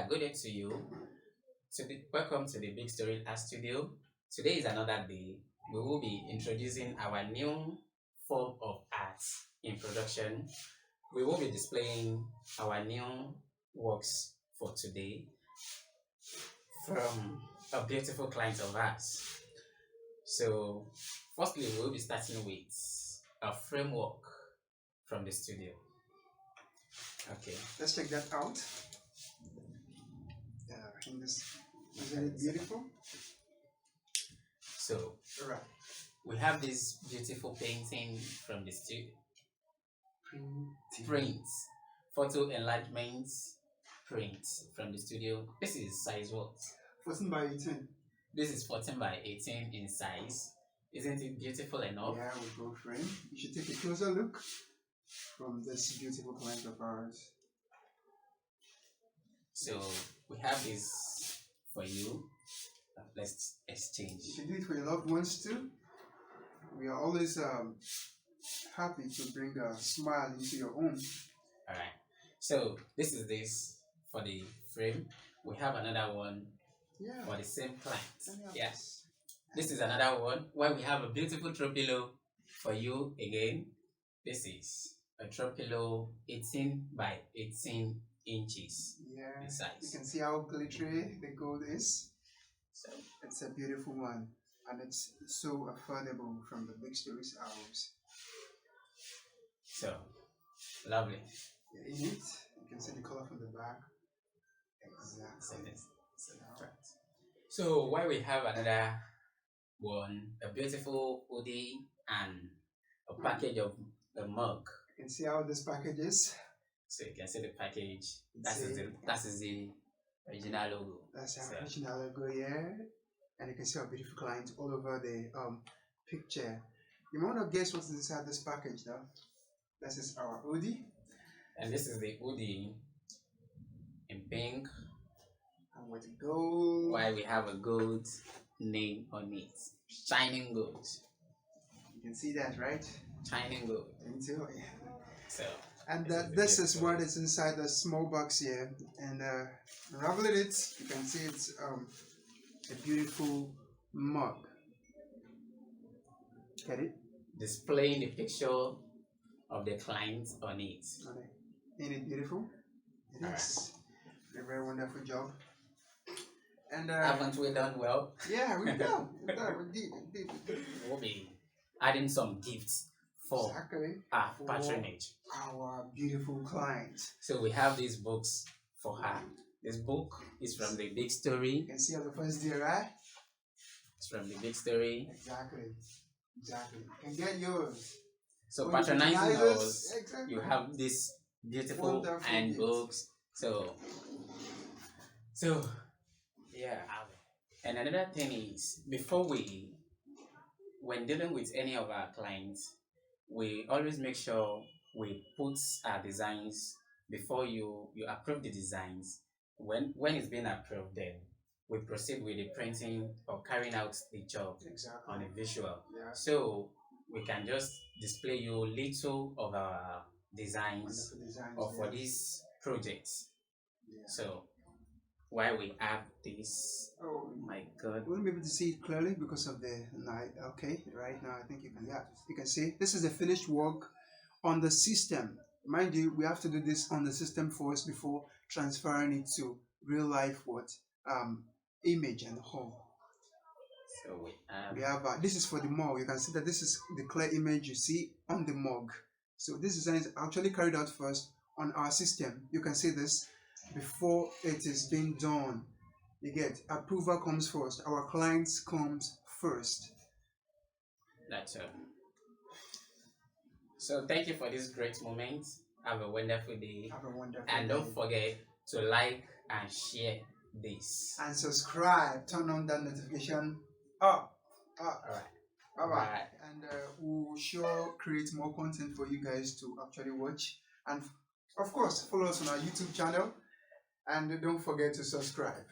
good day to you. Welcome to the Big Story Art Studio. Today is another day. We will be introducing our new form of art in production. We will be displaying our new works for today from a beautiful client of ours. So, firstly, we will be starting with a framework from the studio. Okay, let's check that out. Isn't it beautiful? So, All right. we have this beautiful painting from the studio. Prints, photo enlargement prints from the studio. This is size what? 14 by 18. This is 14 by 18 in size. Isn't it beautiful enough? Yeah, we go frame. You should take a closer look from this beautiful client of ours. So we have this for you. Let's exchange. You should do it for your loved ones too. We are always happy to bring a smile into your home. Alright. So this for the frame. We have another one for the same client. Yes. This is another one where we have a beautiful throw pillow for you again. This is a throw pillow 18 by 18 inches in size. You can see how glittery the gold is. So it's a beautiful one, and it's so affordable from the De.BigStories house. So lovely. In it, you can see the color from the back. Exactly. So why we have another one, a beautiful hoodie and a package of the mug. You can see how this package is. So you can see the package. That is the original logo. That's the original logo, yeah. And you can see our beautiful client all over the picture. You might not guess what's inside this package though. This is our hoodie. And this is the hoodie in pink. And with gold. Why we have a gold name on it. Shining gold. You can see that, right? Shining gold. Enjoy. So and this is what is inside the small box here. And unraveling it, you can see it's a beautiful mug. Get it? Displaying the picture of the client on it. Okay. Ain't it beautiful? It is. A very wonderful job. And haven't we done well? Yeah, we've done. We did. We'll be adding some gifts for our patronage. Our beautiful client. So we have these books for her. This book is from the Big Story. You can see on the first day, right? It's from the Big Story. Exactly. You can get yours. So patronizing us, you have this beautiful handbooks. So yeah. And another thing is, when dealing with any of our clients, we always make sure we put our designs before you approve the designs. When it's been approved, then we proceed with the printing or carrying out the job on a visual. Yeah. So we can just display you little of our designs for these projects. Yeah. So while we have this, oh my god, we won't be able to see it clearly because of the light. Okay, right now I think you can. Yeah, you can see this is a finished work on the system. Mind you, we have to do this on the system first before transferring it to real life image and whole. So we have this is for the mug. You can see that this is the clear image you see on the mug. So this design is actually carried out first on our system. You can see this before it is being done. You get approval comes first. Our clients comes first. That's it. So thank you for this great moment. Have a wonderful day. Have a wonderful and don't forget to like and share this. And subscribe. Turn on that notification up. Alright. Bye. And we'll sure create more content for you guys to actually watch. And of course, follow us on our YouTube channel. And don't forget to subscribe.